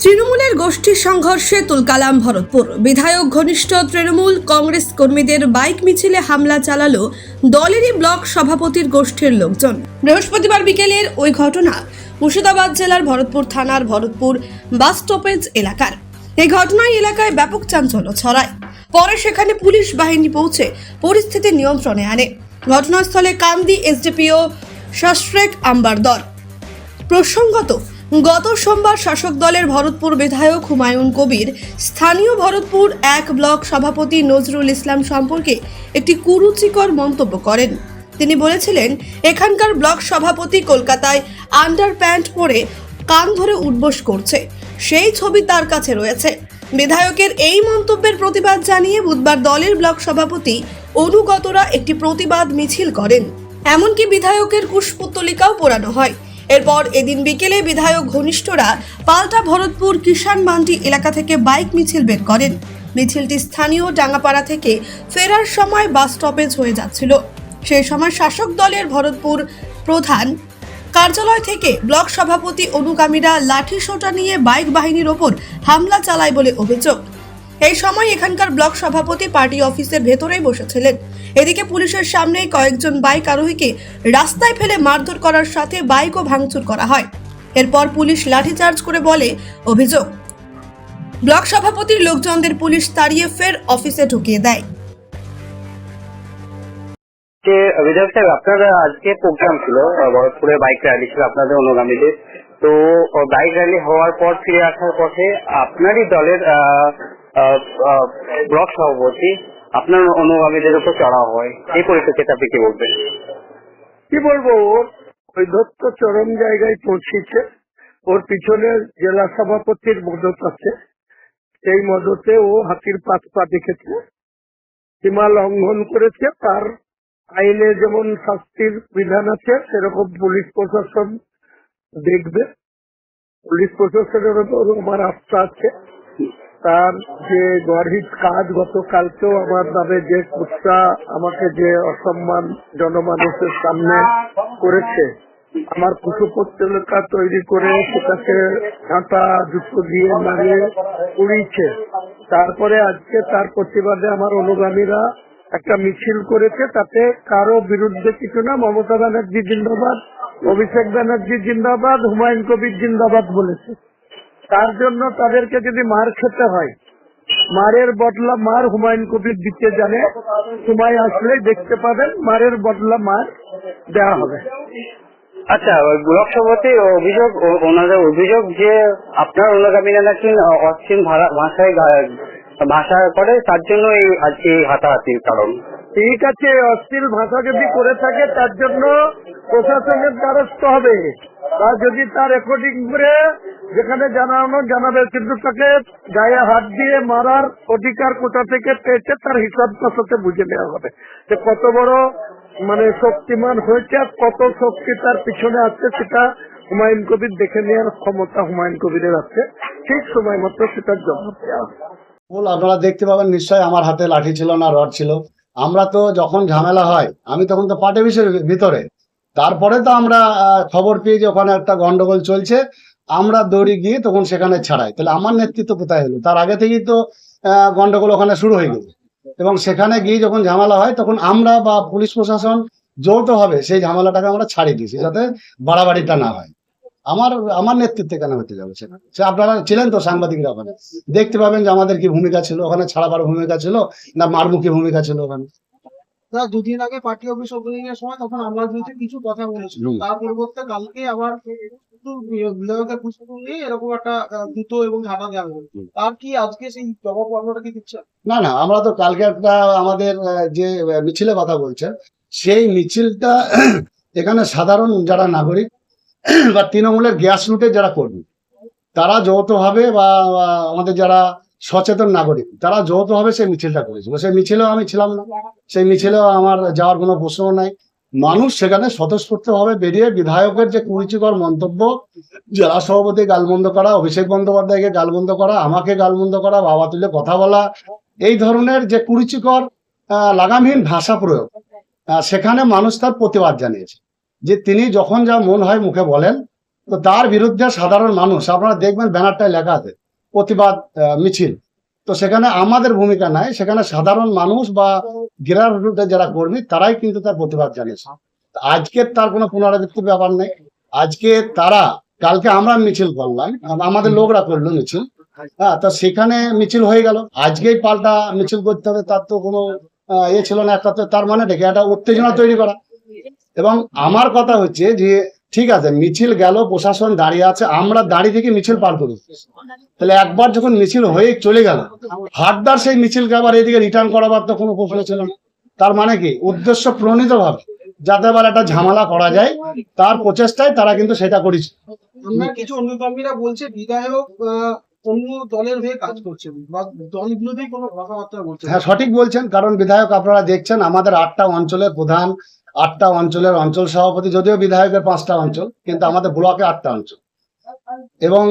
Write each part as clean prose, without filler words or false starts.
তৃণমূলের গোষ্ঠী সংঘর্ষে তুলকালাম ভরতপুর। বিধায়ক ঘনিষ্ঠ তৃণমূল কংগ্রেস কর্মীদের বাইক মিছিলে হামলা চালালো দলেরই ব্লক সভাপতির গোষ্ঠীর লোকজন। বৃহস্পতিবার বিকেলের ওই ঘটনা মুর্শিদাবাদ জেলার ভরতপুর থানার ভরতপুর বাস স্টপেজ এলাকার। এই ঘটনায় এলাকায় ব্যাপক চাঞ্চল্য ছড়ায়। পরে সেখানে পুলিশ বাহিনী পৌঁছে পরিস্থিতি নিয়ন্ত্রণে আনে। ঘটনাস্থলে কান্দি এসডিপিও শাস্ত্রেক আম্বারদর। প্রসঙ্গত, গত সোমবার শাসক দলের ভরতপুর বিধায়ক হুমায়ুন কবির স্থানীয় ভরতপুর 1 ব্লক সভাপতি নজরুল ইসলাম সম্পর্কে একটি কুরুচিকর মন্তব্য করেন। তিনি বলেছিলেন, এখানকার ব্লক সভাপতি কলকাতায় আন্ডার প্যান্ট পরে কান ধরে উঠবোস করছে, সেই ছবি তার কাছে রয়েছে। বিধায়কের এই মন্তব্যের প্রতিবাদ জানিয়ে বুধবার দলের ব্লক সভাপতি অনুগতরা একটি প্রতিবাদ মিছিল করেন। এমনকি বিধায়কের কুশপুত্তলিকাও পোড়ানো হয়। এরপর এদিন বিকেলে বিধায়ক ঘনিষ্ঠরা পাল্টা ভরতপুর কিষান মান্ডি এলাকা থেকে বাইক মিছিল বের করেন। মিছিলটি স্থানীয় ডাঙ্গাপাড়া থেকে ফেরার সময় বাস স্টপেজ হয়ে যাচ্ছিল। সেই সময় শাসক দলের ভরতপুর প্রধান কার্যালয় থেকে ব্লক সভাপতি অনুগামীরা লাঠি সোঁটা নিয়ে বাইক বাহিনীর ওপর হামলা চালায় বলে অভিযোগ। এই সময় এখানকার ব্লক সভাপতি পার্টি অফিসের ভেতরেই বসেছিলেন। এদিকে পুলিশের সামনেই কয়েকজন বাইক আরোহীকে রাস্তায় ফেলে মারধর করার সাথে বাইকও ভাঙচুর করা হয়। এরপর পুলিশ লাঠিচার্জ করে বলে অভিযোগ। ব্লক সভাপতির লোকজনদের পুলিশ তাড়িয়ে ফের অফিসে ঢুকিয়ে দেয়। বিধায়ক সাহেব, আপনার আজকে প্রোগ্রাম ছিল, ভরতপুরে বাইক র্যালি ছিল আপনাদের অনুগামীদের। তো বাইক র্যালি হওয়ার পর ফিরে আসার পথে আপনারই দলের ব্লক সভাপতি আপনার অনুগামীদের উপর চড়াও হয়। এই পরিপ্রেক্ষিতে আপনি কি বলবেন? কি বলবো, ওই দত্ত চরম জায়গায় পৌঁছেছে। ওর পিছনে জেলা সভাপতির মদত আছে, সেই মদতে ও হাতির পা দেখেছে, সীমা লঙ্ঘন করেছে। তার আইনে যেমন শাস্তির বিধান আছে সেরকম পুলিশ প্রশাসন দেখবে। পুলিশ প্রশাসনের উপর আমার আস্থা আছে। তার যে গর্হিত কাজ, গতকালকেও আমার নামে যে কুৎসা, আমাকে যে অসম্মান জনমানুষের সামনে করেছে, আমার কুশপুত্তলিকা তৈরি করে সেটাকে কাঁটা জুতো দিয়ে মারিয়ে উড়িয়েছে। তারপরে আজকে তার প্রতিবাদে আমার অনুগামীরা একটা মিছিল করেছে। তাতে কারো বিরুদ্ধে কিছু না, মমতা ব্যানার্জি জিন্দাবাদ, অভিষেক ব্যানার্জি জিন্দাবাদ, হুমায়ুন কবির জিন্দাবাদ বলেছে। তার জন্য তাদেরকে যদি মার খেতে হয়, মারের বদলা মার হুমায়ুন কবির দিতে জানে। সময় আসলে দেখতে পাবেন, মারের বদলা মার দেওয়া হবে। আচ্ছা, ব্লক সভাপতি অভিযোগ, ওনাদের অভিযোগ যে আপনার অনুগামীরা নাকি অশ্লীল ভাষায় ভাষা করে, তার জন্য আজকে হাতাহাতির কারণ। ঠিক আছে, অশ্লীল ভাষা যদি করে থাকে তার জন্য প্রশাসনের দ্বারস্থ হবে। তা যদি তার রেকর্ডিং করে যেখানে জানাবে, কিন্তু তাকে গায়ে হাত দিয়ে মারার অধিকার কোথা থেকে পেয়েছে তার হিসাব কষাতে বুঝে নেওয়া হবে যে কত বড় শক্তিমান হয়েছে, কত শক্তি তার পিছনে আছে। সেটা হুমায়ুন কবির দেখে নেওয়ার ক্ষমতা হুমায়ুন কবিরের আছে। ঠিক সময় মতো সেটার জবাব দেওয়া হবে। আপনারা দেখতে পাবেন নিশ্চয়ই, আমার হাতে লাঠি ছিল না, রড ছিল। আমরা তো যখন ঝামেলা হয়, আমি তখন তো পার্টি অফিসের ভিতরে, তারপরে তো আমরা খবর পেয়ে যে ওখানে একটা গন্ডগোল চলছে, আমরা দৌড়ে গিয়ে তখন সেখানে ছাড়াই। তাহলে আমার নেতৃত্ব কোথায় হলো? তার আগে থেকেই তো গন্ডগোল ওখানে শুরু হয়ে গেল। এবং সেখানে গিয়ে যখন ঝামেলা হয় তখন আমরা বা পুলিশ প্রশাসন যৌথভাবে সেই ঝামেলাটাকে আমরা ছাড়িয়ে দিয়েছি, যাতে বাড়াবাড়িটা না হয়। আমার নেতৃত্বে কেন হতে যাবে সেখানে? সে আপনারা ছিলেন তো সাংবাদিকরা, ওখানে দেখতে পাবেন যে আমাদের কি ভূমিকা ছিল ওখানে। ছাড়াবার ভূমিকা ছিল না মারমুখী ভূমিকা ছিল ওখানে? দুদিন আগে পার্টি অফিস ওপেনিং এর সময় তখন আমরা যদি কিছু কথা বলেছিল, তার পরিবর্তে কালকে আবার বিধায়কের পুষ্পগুলো নিয়ে এরকম একটা দ্রুত এবং ঝাঁটা দেওয়া হবে। তার কি আজকে সেই জবাব পর্বটা কি দিচ্ছে? না, আমরা তো কালকে একটা আমাদের যে মিছিলে কথা বলছেন, সেই মিছিলটা এখানে সাধারণ যারা নাগরিক বা তৃণমূলের গ্যাস রুটের যারা কর্মী, তারা যৌথভাবে বা আমাদের যারা সচেতন নাগরিক, তারা যৌথভাবে সেই মিছিলটা করেছিল। সেই মিছিলেও আমি ছিলাম না, সেই মিছিলেও আমার যাওয়ার কোনো প্রশ্ন নাই। মানুষ সেখানে স্বতঃস্ফূর্তভাবে বেরিয়ে বিধায়কের যে কুরুচিকর মন্তব্য, জেলা সভাপতি গালমন্দ করা, অভিষেক বন্দ্যোপাধ্যায়কে গালমন্দ করা, আমাকে গালমন্দ করা, বাবা তুলে কথা বলা, এই ধরনের যে কুরুচিকর লাগামহীন ভাষা প্রয়োগ, সেখানে মানুষ তার প্রতিবাদ জানিয়েছে যে তিনি যখন যা মন হয় মুখে বলেন, তো তার বিরুদ্ধে সাধারণ মানুষ, আপনারা দেখবেন ব্যানারটায় লেখা আছে প্রতিবাদ মিছিল। তো সেখানে আমাদের ভূমিকা নাই, সেখানে সাধারণ মানুষ বা গ্রাসরুটে যারা কর্মী তারাই কিন্তু তার প্রতিবাদ জানিয়েছে। আজকে তার কোনো পুনরাবৃত্তির ব্যাপার নেই। আজকে তারা, কালকে আমরা মিছিল করলাম, আমাদের লোকরা করলো মিছিল, হ্যাঁ, তো সেখানে মিছিল হয়ে গেল, আজকেই পাল্টা মিছিল করতে হবে তার তো কোনো ইয়ে ছিল না। একটা তো তার মানে দেখে একটা উত্তেজনা তৈরি করা। এবং আমার কথা হচ্ছে যে ঠিক আছে, মিছিল গেল, প্রশাসন দাঁড়িয়ে আছে, আমরা দাঁড়িয়ে থেকে মিছিল পার করি। তাহলে একবার যখন মিছিল হয়ে চলে গেল, হাটদার সেই মিছিলকে আবার এদিকে রিটার্ন করাবার তো কোনো প্রশ্ন ছিল না। তার মানে কি, উদ্দেশ্য প্রণীত ভাবে যাতে আবার একটা ঝামেলা করা যায়, তার প্রচেষ্টায় তারা কিন্তু সেটা করেছে। আমরা কিছু অনুগামীরা বলছে বিধায়ক অন্য দলের হয়ে কাজ করছেন বা দল বিরোধী কোনো কথাবার্তা বলছেন। হ্যাঁ, সঠিক বলছেন, কারণ বিধায়ক আপনারা দেখছেন আমাদের 8টা অঞ্চলের প্রধান, 8টা অঞ্চলের অঞ্চল সভাপতি, যদিও বিধায়কের 5টা অঞ্চল, কিন্তু আমাদের ব্লকে 8টা অঞ্চল, এবং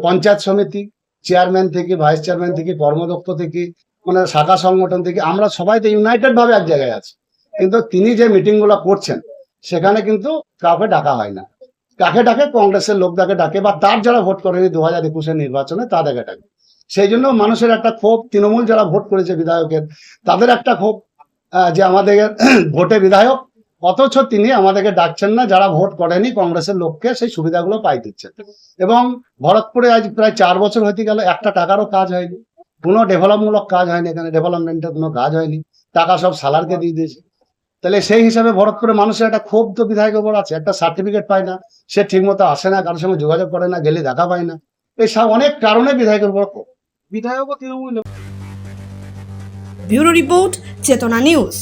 পঞ্চায়েত সমিতি চেয়ারম্যান থেকে, ভাইস চেয়ারম্যান থেকে, কর্মদক্ষ থেকে, মানে শাখা সংগঠন থেকে, আমরা সবাই তো ইউনাইটেড ভাবে এক জায়গায় আছি। কিন্তু তিনি যে মিটিং গুলো করছেন সেখানে কিন্তু কাউকে ডাকা হয় না। কাকে ডাকে? কংগ্রেসের লোকটাকে ডাকে, বা তার যারা ভোট করেনি 2021-এর নির্বাচনে তাদেরকে ডাকে। সেই জন্য মানুষের একটা ক্ষোভ, তৃণমূল যারা ভোট করেছে বিধায়কের তাদের একটা ক্ষোভ, যে আমাদের ভোটে বিধায়ক, অথচ তিনি আমাদেরকে ডাকছেন না, যারা ভোট করেনি কংগ্রেসের লোককে সেই সুবিধাগুলো পাই দিচ্ছেন। এবং ভরতপুরে আজ প্রায় 4 বছর হতে গেল, একটা টাকারও কাজ হয়নি, কোনো ডেভেলপমূলক কাজ হয়নি, এখানে ডেভেলপমেন্টের কোনো কাজ হয়নি, টাকা সব সালারকে দিয়ে দিয়েছে। তাহলে সেই হিসাবে ভরতপুরে মানুষের একটা ক্ষোভ তো বিধায়কের উপর আছে, একটা সার্টিফিকেট পায় না, সে ঠিক মতো আসে না, কারোর সঙ্গে যোগাযোগ করে না, গেলে দেখা পায় না, এই সব অনেক কারণে বিধায়কের উপর ক্ষোভ। বিধায়ক ও তৃণমূল ব্যুরো রিপোর্ট, চেতনা নিউজ।